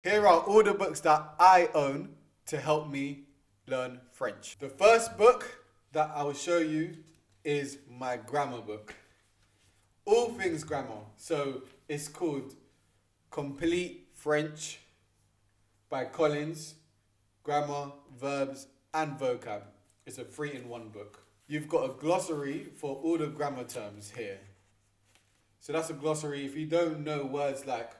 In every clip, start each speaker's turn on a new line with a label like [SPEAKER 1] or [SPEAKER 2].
[SPEAKER 1] Here are all the books that I own to help me learn French. The first book that I will show you is my grammar book. All things grammar. So it's called Complete French by Collins. Grammar, verbs, and vocab. It's a 3-in-1 book. You've got a glossary for all the grammar terms here. So that's a glossary. If you don't know words like,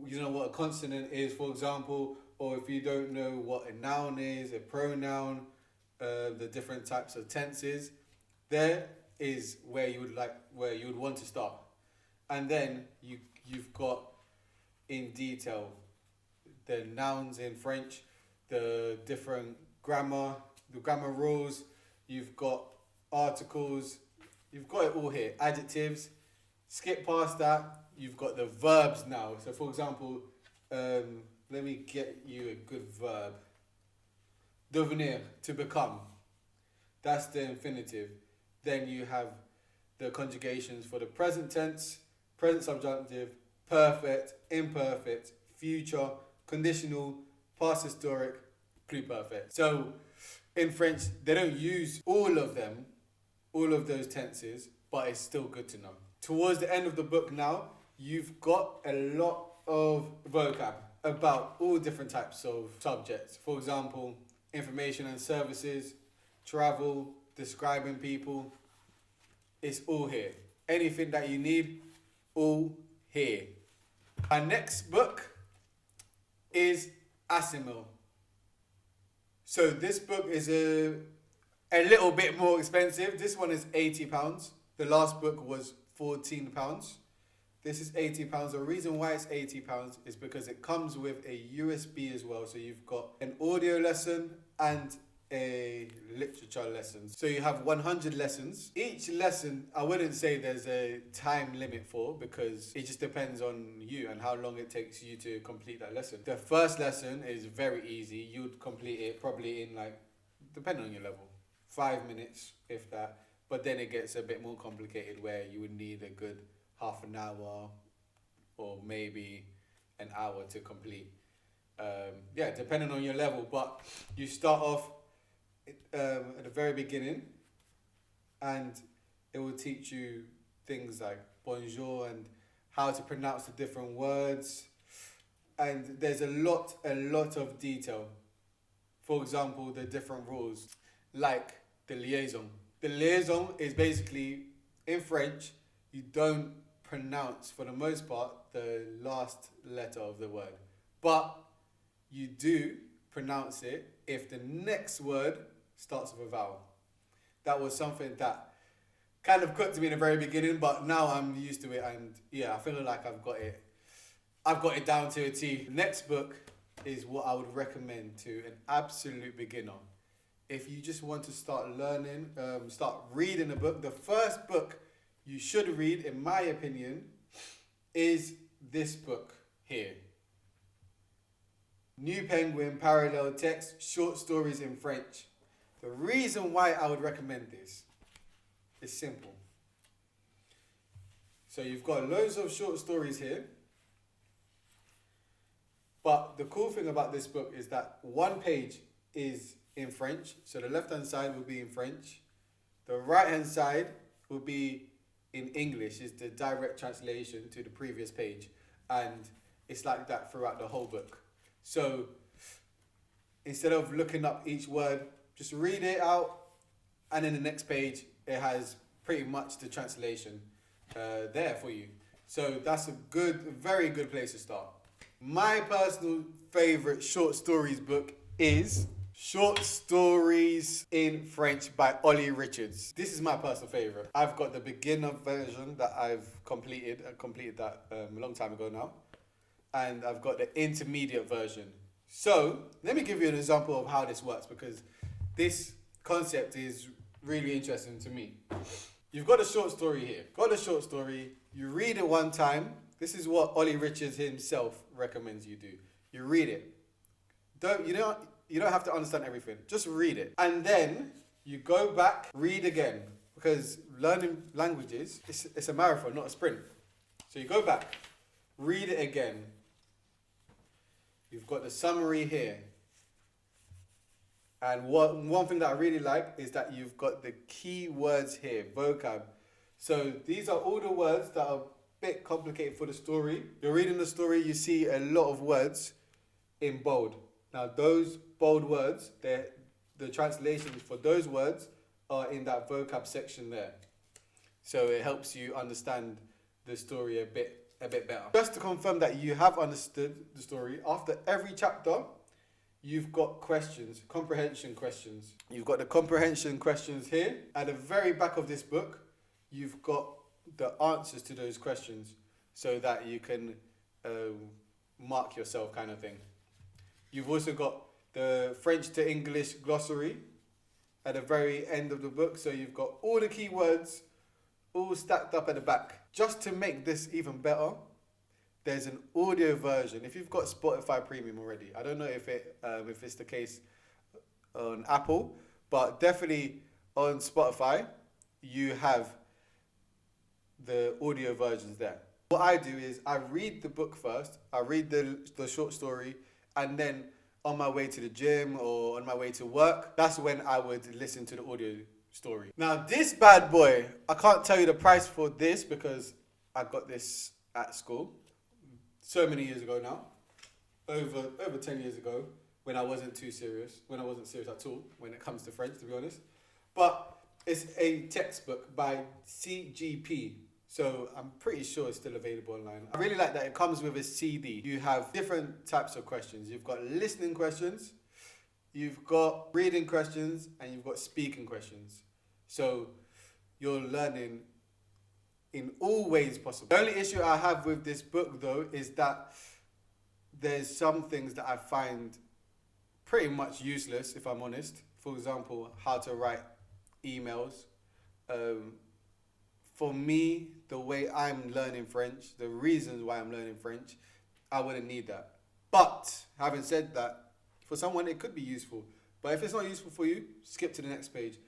[SPEAKER 1] you know what a consonant is, for example, or if you don't know what a noun is, a pronoun, the different types of tenses, there is where you would want to start. And then you've got in detail the nouns in French, the different grammar, the grammar rules. You've got articles. You've got it all here. Adjectives. Skip past that. You've got the verbs now. So for example, let me get you a good verb. Devenir, to become. That's the infinitive. Then you have the conjugations for the present tense, present subjunctive, perfect, imperfect, future, conditional, past historic, pluperfect. So in French, they don't use all of them, all of those tenses, but it's still good to know. Towards the end of the book now, you've got a lot of vocab about all different types of subjects. For example, information and services, travel, describing people. It's all here. Anything that you need, all here. My next book is Asimil. So this book is a little bit more expensive. This one is £80. The last book was £14. This is £80. The reason why it's £80 is because it comes with a USB as well. So you've got an audio lesson and a literature lesson. So you have 100 lessons. Each lesson, I wouldn't say there's a time limit for, because it just depends on you and how long it takes you to complete that lesson. The first lesson is very easy. You'd complete it probably in, like, depending on your level, 5 minutes, if that. But then it gets a bit more complicated where you would need a good half an hour or maybe an hour to complete. Depending on your level. But you start off at the very beginning, and it will teach you things like bonjour and how to pronounce the different words. And there's a lot of detail. For example, the different rules, like the liaison. The liaison is basically, in French, you don't pronounce, for the most part, the last letter of the word. But you do pronounce it if the next word starts with a vowel. That was something that kind of cut to me in the very beginning, but now I'm used to it, and yeah, I feel like I've got it down to a T. The next book is what I would recommend to an absolute beginner. If you just want to start learning, start reading a book, the first book you should read, in my opinion, is this book here. New Penguin Parallel Text, Short Stories in French. The reason why I would recommend this is simple. So you've got loads of short stories here. But the cool thing about this book is that one page is in French. So the left-hand side will be in French. The right-hand side will be in English. It's the direct translation to the previous page. And it's like that throughout the whole book. So instead of looking up each word, just read it out. And in the next page, it has pretty much the translation there for you. So that's a very good place to start. My personal favorite short stories book is Short Stories in French by Ollie Richards. This is my personal favorite. I've got the beginner version that I've completed. I completed that a long time ago now. And I've got the intermediate version. So let me give you an example of how this works, because this concept is really interesting to me. You've got a short story here. Got a short story. You read it one time. This is what Ollie Richards himself recommends you do. You read it. You don't have to understand everything. Just read it. And then you go back, read again. Because learning languages, it's a marathon, not a sprint. So you go back, read it again. You've got the summary here. And one thing that I really like is that you've got the key words here, vocab. So these are all the words that are a bit complicated for the story. You're reading the story, you see a lot of words in bold. Now those bold words, the translations for those words are in that vocab section there. So it helps you understand the story a bit better. Just to confirm that you have understood the story, after every chapter, you've got questions, comprehension questions. You've got the comprehension questions here. At the very back of this book, you've got the answers to those questions so that you can mark yourself kind of thing. You've also got the French to English glossary at the very end of the book. So you've got all the key words all stacked up at the back. Just to make this even better, there's an audio version. If you've got Spotify Premium already, I don't know if it's the case on Apple, but definitely on Spotify, you have the audio versions there. What I do is I read the book first, I read the short story, and then on my way to the gym or on my way to work, that's when I would listen to the audio story. Now this bad boy, I can't tell you the price for this because I got this at school so many years ago now, over 10 years ago, when I wasn't too serious, when I wasn't serious at all when it comes to French, to be honest. But it's a textbook by CGP, so I'm pretty sure it's still available online. I really like that it comes with a CD. You have different types of questions. You've got listening questions, you've got reading questions, and you've got speaking questions. So you're learning in all ways possible. The only issue I have with this book though is that there's some things that I find pretty much useless, if I'm honest. For example, how to write emails. For me, the way I'm learning French, the reasons why I'm learning French, I wouldn't need that. But having said that, for someone it could be useful. But if it's not useful for you, skip to the next page.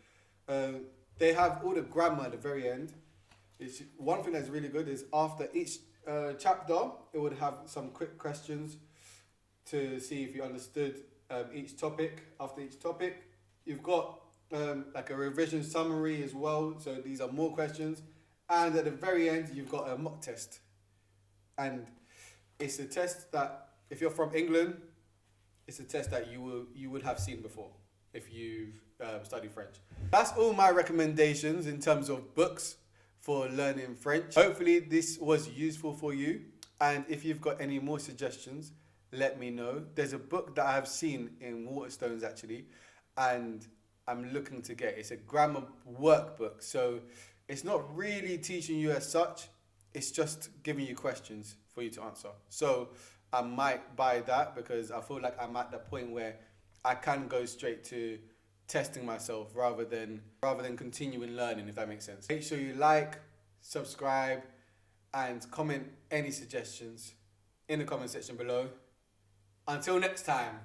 [SPEAKER 1] They have all the grammar at the very end. One thing that's really good is after each chapter, it would have some quick questions to see if you understood each topic. After each topic, you've got like a revision summary as well. So these are more questions. And at the very end, you've got a mock test. And it's a test that, if you're from England, it's a test that you would have seen before if you've studied French. That's all my recommendations in terms of books for learning French. Hopefully this was useful for you, and if you've got any more suggestions, let me know. There's a book that I have seen in Waterstones actually, and I'm looking to get. It's a grammar workbook, so it's not really teaching you as such, it's just giving you questions for you to answer. So I might buy that because I feel like I'm at the point where I can go straight to testing myself rather than continuing learning, if that makes sense. Make sure you like, subscribe, and comment any suggestions in the comment section below. Until next time.